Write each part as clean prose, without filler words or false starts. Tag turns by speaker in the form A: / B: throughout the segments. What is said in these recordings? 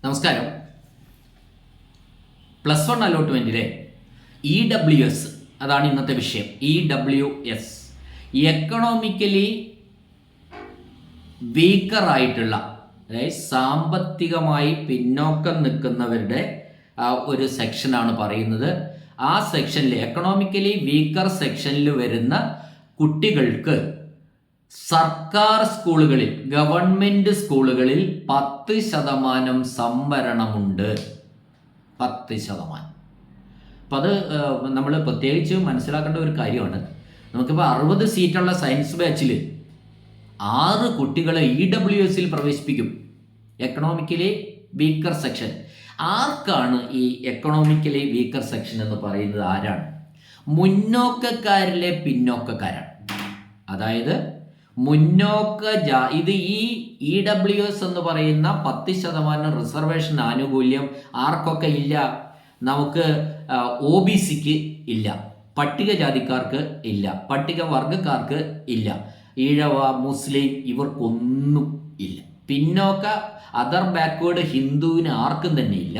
A: നമസ്കാരം. +1 അലോട്ട്മെൻറ്റിലെ EWS അതാണ് ഇന്നത്തെ വിഷയം. EWS എക്കണോമിക്കലി വീക്കറായിട്ടുള്ള, അതായത് സാമ്പത്തികമായി പിന്നോക്കം നിൽക്കുന്നവരുടെ ഒരു സെക്ഷനാണ് പറയുന്നത്. ആ സെക്ഷനിൽ എക്കണോമിക്കലി വീക്കർ സെക്ഷനിൽ വരുന്ന കുട്ടികൾക്ക് സർക്കാർ സ്കൂളുകളിൽ, ഗവൺമെൻറ് സ്കൂളുകളിൽ 10% സംവരണമുണ്ട്. 10%. അപ്പം അത് നമ്മൾ പ്രത്യേകിച്ച് മനസ്സിലാക്കേണ്ട ഒരു കാര്യമാണ്. നമുക്കിപ്പോൾ 60 സീറ്റുള്ള സയൻസ് ബാച്ചിൽ 6 കുട്ടികളെ EWSൽ പ്രവേശിപ്പിക്കും. Economically weaker section. ആർക്കാണ് ഈ എക്കണോമിക്കലി വീക്കർ സെക്ഷൻ എന്ന് പറയുന്നത്? ആരാണ്? മുന്നോക്കക്കാരിലെ പിന്നോക്കക്കാരാണ്. അതായത് ഇത് ഈ EWS എന്ന് പറയുന്ന 10% റിസർവേഷൻ ആനുകൂല്യം ആർക്കൊക്കെ ഇല്ല? നമുക്ക് OBCക്ക് ഇല്ല, പട്ടികജാതിക്കാർക്ക് ഇല്ല, പട്ടികവർഗക്കാർക്ക് ഇല്ല, ഈഴവ, മുസ്ലിം ഇവർക്കൊന്നും ഇല്ല. പിന്നോക്ക അതർ ബാക്ക്വേർഡ് ഹിന്ദുവിന് ആർക്കും തന്നെ ഇല്ല,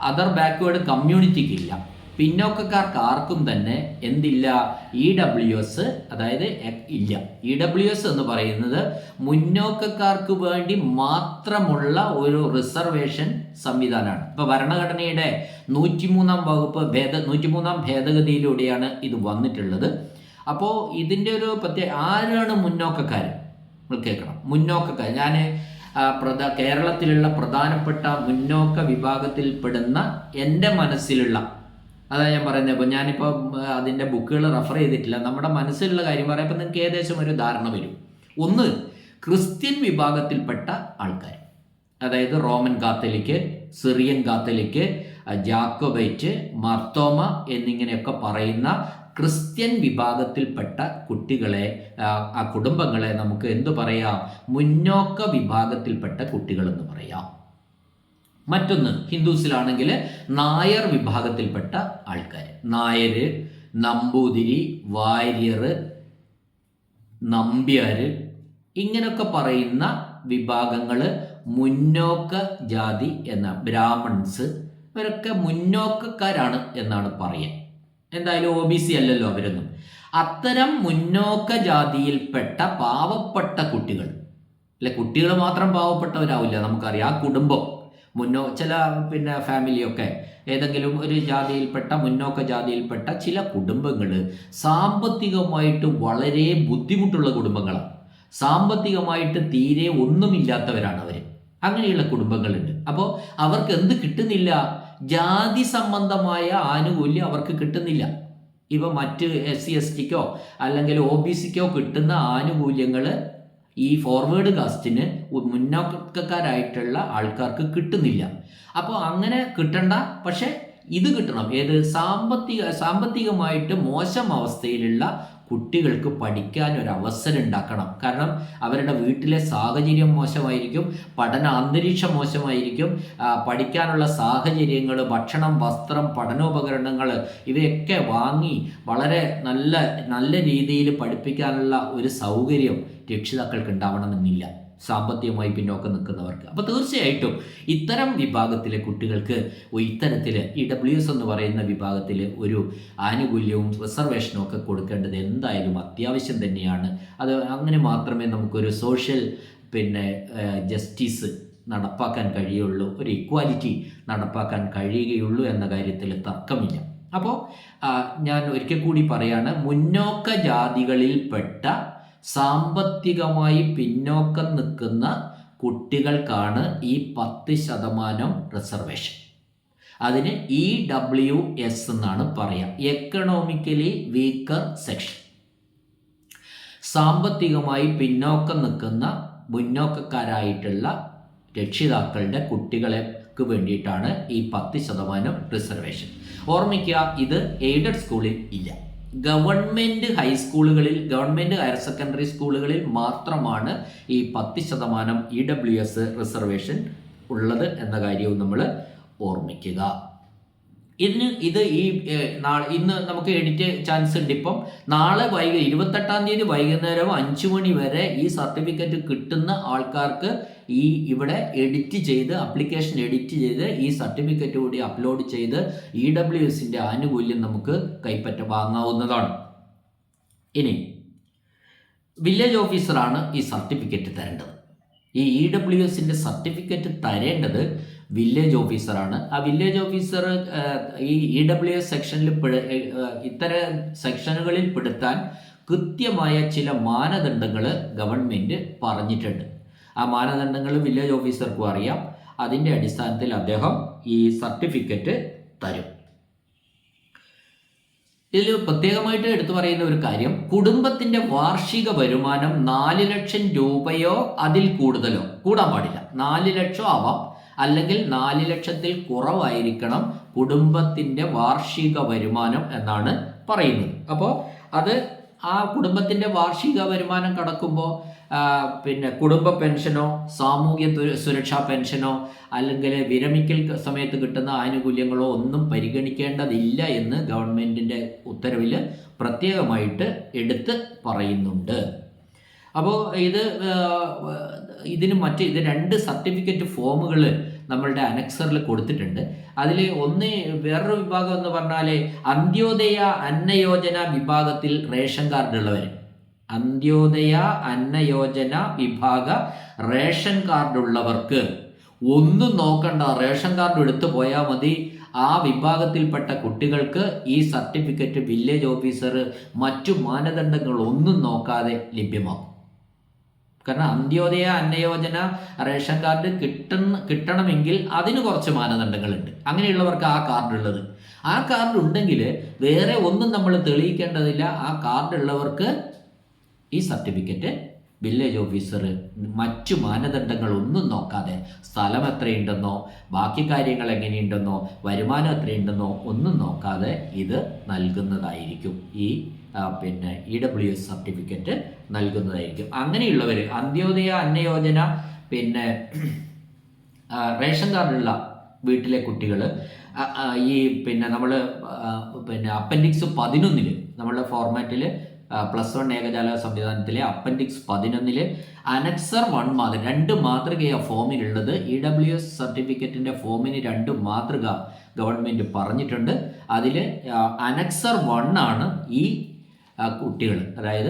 A: അതർ ബാക്ക്വേർഡ് കമ്മ്യൂണിറ്റിക്ക് ഇല്ല, പിന്നോക്കക്കാർക്ക് ആർക്കും തന്നെ എന്തില്ല? EWS അതായത് ഇല്ല. EWS എന്ന് പറയുന്നത് മുന്നോക്കക്കാർക്ക് വേണ്ടി മാത്രമുള്ള ഒരു റിസർവേഷൻ സംവിധാനമാണ്. ഇപ്പോൾ ഭരണഘടനയുടെ 103-ാം വകുപ്പ് 103-ാം ഭേദഗതിയിലൂടെയാണ് ഇത് വന്നിട്ടുള്ളത്. അപ്പോൾ ഇതിൻ്റെ ഒരു ആരാണ് മുന്നോക്കക്കാർ? നിങ്ങൾ കേൾക്കണം. മുന്നോക്കക്കാർ, ഞാൻ കേരളത്തിലുള്ള പ്രധാനപ്പെട്ട മുന്നോക്ക വിഭാഗത്തിൽപ്പെടുന്ന എൻ്റെ മനസ്സിലുള്ള, അതാണ് ഞാൻ പറയുന്നത്. ഇപ്പോൾ ഞാനിപ്പോൾ അതിൻ്റെ ബുക്കുകൾ റെഫർ ചെയ്തിട്ടില്ല, നമ്മുടെ മനസ്സിലുള്ള കാര്യം പറയുമ്പോൾ നിങ്ങൾക്ക് ഏകദേശം ഒരു ധാരണ വരും. ഒന്ന്, ക്രിസ്ത്യൻ വിഭാഗത്തിൽപ്പെട്ട ആൾക്കാർ, അതായത് Roman Catholic, Syrian Catholic, Jacobite, Marthoma എന്നിങ്ങനെയൊക്കെ പറയുന്ന ക്രിസ്ത്യൻ വിഭാഗത്തിൽപ്പെട്ട കുട്ടികളെ, ആ കുടുംബങ്ങളെ നമുക്ക് എന്തു പറയാം? മുന്നോക്ക വിഭാഗത്തിൽപ്പെട്ട കുട്ടികളെന്ന് പറയാം. മറ്റൊന്ന്, ഹിന്ദുസിലാണെങ്കിൽ നായർ വിഭാഗത്തിൽപ്പെട്ട ആൾക്കാർ, നായർ, നമ്പൂതിരി, വാര്യർ, നമ്പ്യാർ ഇങ്ങനെയൊക്കെ പറയുന്ന വിഭാഗങ്ങൾ മുന്നോക്ക ജാതി എന്ന ബ്രാഹ്മൺസ്, ഇവരൊക്കെ മുന്നോക്കക്കാരാണ് എന്നാണ് പറയുക. എന്തായാലും OBC അല്ലല്ലോ അവരൊന്നും. അത്തരം മുന്നോക്ക ജാതിയിൽപ്പെട്ട പാവപ്പെട്ട കുട്ടികൾ, അല്ലെ, കുട്ടികൾ മാത്രം പാവപ്പെട്ടവരാവില്ല, നമുക്കറിയാം. ആ കുടുംബം ചില ഫാമിലിയൊക്കെ ഏതെങ്കിലും ഒരു ജാതിയിൽപ്പെട്ട, മുന്നോക്ക ജാതിയിൽപ്പെട്ട ചില കുടുംബങ്ങൾ സാമ്പത്തികമായിട്ട് വളരെ ബുദ്ധിമുട്ടുള്ള കുടുംബങ്ങളാണ്. സാമ്പത്തികമായിട്ട് തീരെ ഒന്നുമില്ലാത്തവരാണ് അവർ. അങ്ങനെയുള്ള കുടുംബങ്ങളുണ്ട്. അപ്പോൾ അവർക്ക് എന്ത് കിട്ടുന്നില്ല? ജാതി സംബന്ധമായ ആനുകൂല്യം അവർക്ക് കിട്ടുന്നില്ല. ഇപ്പം മറ്റ് SC/STക്കോ അല്ലെങ്കിൽ OBCക്കോ കിട്ടുന്ന ആനുകൂല്യങ്ങൾ ഈ ഫോർവേഡ് കാസ്റ്റിന്, മുന്നോക്കക്കാരായിട്ടുള്ള ആൾക്കാർക്ക് കിട്ടുന്നില്ല. അപ്പോൾ അങ്ങനെ കിട്ടണ്ട, പക്ഷെ ഇത് കിട്ടണം. ഏത്? സാമ്പത്തികമായിട്ട് മോശം അവസ്ഥയിലുള്ള കുട്ടികൾക്ക് പഠിക്കാൻ ഒരു അവസരം ഉണ്ടാക്കണം. കാരണം അവരുടെ വീട്ടിലെ സാഹചര്യം മോശമായിരിക്കും, പഠന അന്തരീക്ഷം മോശമായിരിക്കും, പഠിക്കാനുള്ള സാഹചര്യങ്ങൾ, ഭക്ഷണം, വസ്ത്രം, പഠനോപകരണങ്ങൾ ഇവയൊക്കെ വാങ്ങി വളരെ നല്ല രീതിയിൽ പഠിപ്പിക്കാനുള്ള ഒരു സൗകര്യം രക്ഷിതാക്കൾക്ക് ഉണ്ടാവണമെന്നില്ല, സാമ്പത്തികമായി പിന്നോക്കം നിൽക്കുന്നവർക്ക്. അപ്പോൾ തീർച്ചയായിട്ടും ഇത്തരം വിഭാഗത്തിലെ കുട്ടികൾക്ക് ഇത്തരത്തിൽ EWS എന്ന് പറയുന്ന വിഭാഗത്തിൽ ഒരു ആനുകൂല്യവും റിസർവേഷനും ഒക്കെ കൊടുക്കേണ്ടത് എന്തായാലും അത്യാവശ്യം തന്നെയാണ്. അത് അങ്ങനെ മാത്രമേ നമുക്കൊരു സോഷ്യൽ ജസ്റ്റിസ് നടപ്പാക്കാൻ കഴിയുള്ളൂ, ഒരു ഇക്വാലിറ്റി നടപ്പാക്കാൻ കഴിയുകയുള്ളൂ എന്ന കാര്യത്തിൽ തർക്കമില്ല. അപ്പോൾ ഞാൻ ഒരിക്കൽ കൂടി പറയാണ്, മുന്നോക്ക ജാതികളിൽപ്പെട്ട സാമ്പത്തികമായി പിന്നോക്കം നിൽക്കുന്ന കുട്ടികൾക്കാണ് ഈ 10% റിസർവേഷൻ. അതിന് EWS എന്നാണ് പറയുക, എക്കണോമിക്കലി വീക്കർ സെക്ഷൻ. സാമ്പത്തികമായി പിന്നോക്കം നിൽക്കുന്ന മുന്നോക്കക്കാരായിട്ടുള്ള രക്ഷിതാക്കളുടെ കുട്ടികൾക്ക് വേണ്ടിയിട്ടാണ് ഈ 10% റിസർവേഷൻ. ഓർമ്മിക്കുക, ഇത് എയ്ഡഡ് സ്കൂളിൽ ഇല്ല. ഗവൺമെൻറ് ഹൈസ്കൂളുകളിൽ, ഗവൺമെൻറ് ഹയർ സെക്കൻഡറി സ്കൂളുകളിൽ മാത്രമാണ് ഈ 10% EWS റിസർവേഷൻ ഉള്ളത് എന്ന കാര്യവും നമ്മൾ ഓർമ്മിക്കുക. ഇത് ഈ ഇന്ന് നമുക്ക് എഡിറ്റ് ചാൻസ് ഉണ്ട്. ഇപ്പം നാളെ 28-ാം തീയതി വൈകുന്നേരം 5 മണി വരെ ഈ സർട്ടിഫിക്കറ്റ് കിട്ടുന്ന ആൾക്കാർക്ക് ഇവിടെ എഡിറ്റ് ചെയ്ത് അപ്ലിക്കേഷൻ എഡിറ്റ് ചെയ്ത് ഈ സർട്ടിഫിക്കറ്റ് കൂടി അപ്ലോഡ് ചെയ്ത് EWSന്റെ ആനുകൂല്യം നമുക്ക് വാങ്ങാവുന്നതാണ്. ഇനി വില്ലേജ് ഓഫീസറാണ് ഈ സർട്ടിഫിക്കറ്റ് തരേണ്ടത്. ഈ EWSന്റെ സർട്ടിഫിക്കറ്റ് തരേണ്ടത് വില്ലേജ് ഓഫീസറാണ്. ആ വില്ലേജ് ഓഫീസർ ഈ EWS സെക്ഷനിൽ ഇത്തരം സെക്ഷനുകളിൽ പെടുത്താൻ കൃത്യമായ ചില മാനദണ്ഡങ്ങൾ ഗവൺമെൻറ് പറഞ്ഞിട്ടുണ്ട്. ആ മാനദണ്ഡങ്ങൾ വില്ലേജ് ഓഫീസർക്കും അറിയാം. അതിൻ്റെ അടിസ്ഥാനത്തിൽ അദ്ദേഹം ഈ സർട്ടിഫിക്കറ്റ് തരും. ഇതിൽ പ്രത്യേകമായിട്ട് എടുത്തു പറയുന്ന ഒരു കാര്യം, കുടുംബത്തിൻ്റെ വാർഷിക വരുമാനം 4 ലക്ഷം രൂപയോ അതിൽ കൂടുതലോ കൂടാൻ പാടില്ല. 4 ലക്ഷം ആവാം, അല്ലെങ്കിൽ 4 ലക്ഷത്തിൽ കുറവായിരിക്കണം കുടുംബത്തിൻ്റെ വാർഷിക വരുമാനം എന്നാണ് പറയുന്നത്. അപ്പോൾ അത് ആ കുടുംബത്തിൻ്റെ വാർഷിക വരുമാനം കടക്കുമ്പോൾ പിന്നെ കുടുംബ പെൻഷനോ സാമൂഹ്യ സുരക്ഷാ പെൻഷനോ അല്ലെങ്കിൽ വിരമിക്കൽ സമയത്ത് കിട്ടുന്ന ആനുകൂല്യങ്ങളോ ഒന്നും പരിഗണിക്കേണ്ടതില്ല എന്ന് ഗവൺമെൻറ്റിൻ്റെ ഉത്തരവിൽ പ്രത്യേകമായിട്ട് എടുത്ത് പറയുന്നുണ്ട്. അപ്പോൾ ഇത് 2 സർട്ടിഫിക്കറ്റ് ഫോമുകൾ നമ്മളുടെ അനക്സറിൽ കൊടുത്തിട്ടുണ്ട്. അതിൽ വേറൊരു വിഭാഗം എന്ന് പറഞ്ഞാൽ അന്ത്യോദയ അന്നയോജന വിഭാഗത്തിൽ റേഷൻ കാർഡ് ഉള്ളവർ, അന്ത്യോദയ അന്നയോജന വിഭാഗ റേഷൻ കാർഡുള്ളവർക്ക് ഒന്നും നോക്കണ്ട, റേഷൻ കാർഡ് എടുത്തു പോയാൽ മതി. ആ വിഭാഗത്തിൽപ്പെട്ട കുട്ടികൾക്ക് ഈ സർട്ടിഫിക്കറ്റ് വില്ലേജ് ഓഫീസർ മറ്റു മാനദണ്ഡങ്ങൾ ഒന്നും നോക്കാതെ ലഭ്യമാക്കും. കാരണം അന്ത്യോദയ അന്നയോജന റേഷൻ കാർഡ് കിട്ടണമെങ്കിൽ അതിന് കുറച്ച് മാനദണ്ഡങ്ങളുണ്ട്. അങ്ങനെയുള്ളവർക്ക് ആ കാർഡ് ഉള്ളത്. ആ കാർഡ് ഉണ്ടെങ്കിൽ വേറെ ഒന്നും നമ്മൾ തെളിയിക്കേണ്ടതില്ല. ആ കാർഡ് ഉള്ളവർക്ക് ഈ സർട്ടിഫിക്കറ്റ് വില്ലേജ് ഓഫീസർ മറ്റു മാനദണ്ഡങ്ങളൊന്നും നോക്കാതെ സ്ഥലം എത്രയുണ്ടെന്നോ ബാക്കി കാര്യങ്ങൾ എങ്ങനെയുണ്ടെന്നോ വരുമാനം എത്രയുണ്ടെന്നോ ഒന്നും നോക്കാതെ ഇത് നൽകുന്നതായിരിക്കും. ഈ EWS സർട്ടിഫിക്കറ്റ് നൽകുന്നതായിരിക്കും. അങ്ങനെയുള്ളവർ അന്ത്യോദയ അന്നയോജന റേഷൻ കാർഡുള്ള വീട്ടിലെ കുട്ടികൾ നമ്മൾ അപ്പൻഡിക്സ് 11 നമ്മളുടെ ഫോർമാറ്റിൽ +1 ഏകജാലക സംവിധാനത്തിലെ അപ്പൻഡിക്സ് 11 അനക്സർ 1 2 മാതൃകയാണ് ഫോമിലുള്ളത്. EWS സർട്ടിഫിക്കറ്റിൻ്റെ ഫോമിന് 2 മാതൃക ഗവൺമെൻറ് പറഞ്ഞിട്ടുണ്ട്. അതിൽ അനക്സർ 1 ആണ് ഈ കുട്ടികൾ, അതായത്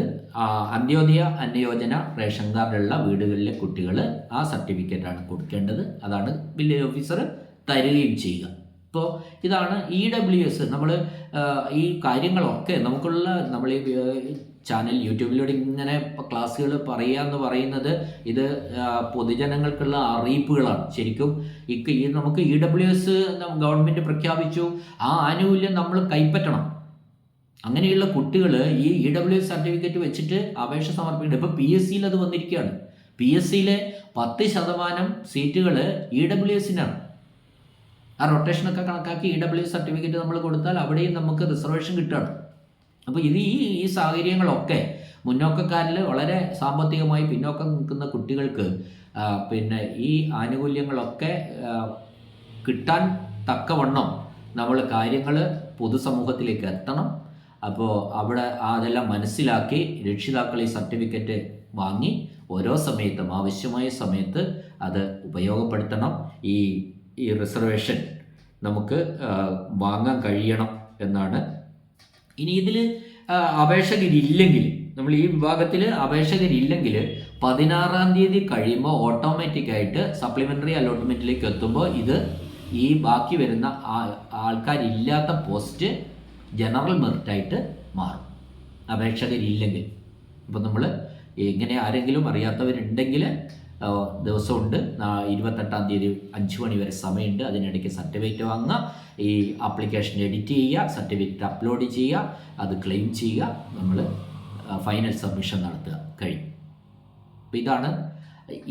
A: അന്ത്യോദയ അന്നയോജന റേഷൻ കാർഡുള്ള വീടുകളിലെ കുട്ടികൾ ആ സർട്ടിഫിക്കറ്റാണ് കൊടുക്കേണ്ടത്. അതാണ് വില്ലേജ് ഓഫീസർ തരികയും ചെയ്യുക. ഇപ്പോൾ ഇതാണ് EWS. നമ്മൾ ഈ കാര്യങ്ങളൊക്കെ നമ്മൾ ഈ ചാനൽ യൂട്യൂബിലൂടെ ഇങ്ങനെ ക്ലാസ്സുകൾ പറയുക എന്ന് പറയുന്നത് ഇത് പൊതുജനങ്ങൾക്കുള്ള അറിയിപ്പുകളാണ്. ശരിക്കും നമുക്ക് EWS ഗവൺമെൻറ് പ്രഖ്യാപിച്ചു, ആ ആനുകൂല്യം നമ്മൾ കൈപ്പറ്റണം. അങ്ങനെയുള്ള കുട്ടികൾ ഈ EWS സർട്ടിഫിക്കറ്റ് വെച്ചിട്ട് അപേക്ഷ സമർപ്പിക്കുന്നുണ്ട്. ഇപ്പോൾ PSCയിൽ അത് വന്നിരിക്കുകയാണ്. PSCയിലെ 10% സീറ്റുകൾ EWSനാണ്. ആ റൊട്ടേഷനൊക്കെ കണക്കാക്കി EWS സർട്ടിഫിക്കറ്റ് നമ്മൾ കൊടുത്താൽ അവിടെയും നമുക്ക് റിസർവേഷൻ കിട്ടുകയാണ്. അപ്പോൾ ഈ സാഹചര്യങ്ങളൊക്കെ മുന്നോക്കക്കാരിൽ വളരെ സാമ്പത്തികമായി പിന്നോക്കം നിൽക്കുന്ന കുട്ടികൾക്ക് ഈ ആനുകൂല്യങ്ങളൊക്കെ കിട്ടാൻ തക്കവണ്ണം നമ്മൾ കാര്യങ്ങൾ പൊതുസമൂഹത്തിലേക്ക് എത്തണം. അപ്പോൾ അവിടെ അതെല്ലാം മനസ്സിലാക്കി രക്ഷിതാക്കൾ ഈ സർട്ടിഫിക്കറ്റ് വാങ്ങി ഓരോ സമയത്തും ആവശ്യമായ സമയത്ത് അത് ഉപയോഗപ്പെടുത്തണം. ഈ റിസർവേഷൻ നമുക്ക് വാങ്ങാൻ കഴിയണം എന്നാണ്. ഇനി ഇതിൽ അപേക്ഷകരില്ലെങ്കിൽ, നമ്മൾ ഈ വിഭാഗത്തിൽ അപേക്ഷകരില്ലെങ്കിൽ 16-ാം തീയതി കഴിയുമ്പോൾ ഓട്ടോമാറ്റിക്കായിട്ട് സപ്ലിമെൻ്ററി അലോട്ട്മെൻറ്റിലേക്ക് എത്തുമ്പോൾ ഈ ബാക്കി വരുന്ന ആൾക്കാരില്ലാത്ത പോസ്റ്റ് ജനറൽ മെറിറ്റായിട്ട് മാറും അപേക്ഷകരില്ലെങ്കിൽ. ഇപ്പം നമ്മൾ ഇങ്ങനെ ആരെങ്കിലും അറിയാത്തവരുണ്ടെങ്കിൽ ദിവസമുണ്ട്, 28-ാം തീയതി 5 മണി വരെ സമയമുണ്ട്. അതിനിടയ്ക്ക് സർട്ടിഫിക്കറ്റ് വാങ്ങുക, ഈ ആപ്ലിക്കേഷൻ എഡിറ്റ് ചെയ്യുക, സർട്ടിഫിക്കറ്റ് അപ്ലോഡ് ചെയ്യുക, അത് ക്ലെയിം ചെയ്യുക, നമ്മൾ ഫൈനൽ സബ്മിഷൻ നടത്തുക, കഴിയും. അപ്പോൾ ഇതാണ്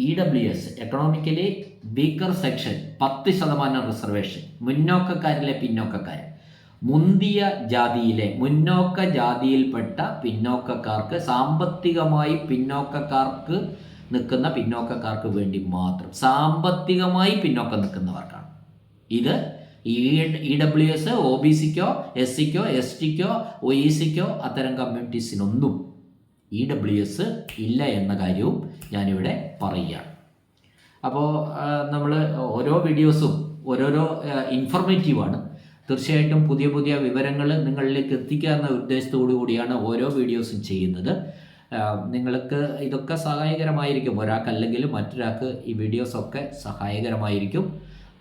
A: EWS economically weaker section 10% reservation. മുന്നോക്കക്കാരിലെ പിന്നോക്കക്കാർ, മുന്തിയ ജാതിയിലെ മുന്നോക്ക ജാതിയിൽപ്പെട്ട പിന്നോക്കക്കാർക്ക്, സാമ്പത്തികമായി പിന്നോക്കക്കാർക്ക് നിൽക്കുന്ന പിന്നോക്കക്കാർക്ക് വേണ്ടി മാത്രം, സാമ്പത്തികമായി പിന്നോക്കം നിൽക്കുന്നവർക്കാണ്. ഇത് EWS, OBCക്കോ SCക്കോ STക്കോ OECക്കോ അത്തരം കമ്മ്യൂണിറ്റീസിനൊന്നും EWS ഇല്ല എന്ന കാര്യവും ഞാനിവിടെ പറയുകയാണ്. അപ്പോൾ നമ്മൾ ഓരോ വീഡിയോസും ഓരോരോ ഇൻഫർമേറ്റീവാണ്. തീർച്ചയായിട്ടും പുതിയ പുതിയ വിവരങ്ങൾ നിങ്ങളിലേക്ക് എത്തിക്കുക എന്ന ഉദ്ദേശത്തോടു കൂടിയാണ് ഓരോ വീഡിയോസും ചെയ്യുന്നത്. നിങ്ങൾക്ക് ഇതൊക്കെ സഹായകരമായിരിക്കും. ഒരാൾക്കല്ലെങ്കിലും മറ്റൊരാൾക്ക് ഈ വീഡിയോസൊക്കെ സഹായകരമായിരിക്കും.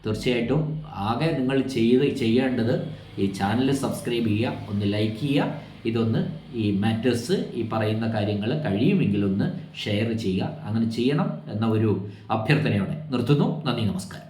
A: തീർച്ചയായിട്ടും ആകെ നിങ്ങൾ ചെയ്യേണ്ടത് ഈ ചാനൽ സബ്സ്ക്രൈബ് ചെയ്യുക, ഒന്ന് ലൈക്ക് ചെയ്യുക, ഇതൊന്ന് ഈ മാറ്റേഴ്സ് ഈ പറയുന്ന കാര്യങ്ങൾ കഴിയുമെങ്കിൽ ഒന്ന് ഷെയർ ചെയ്യുക. അങ്ങനെ ചെയ്യണം എന്ന ഒരു അഭ്യർത്ഥനയോടെ നിർത്തുന്നു. നന്ദി, നമസ്കാരം.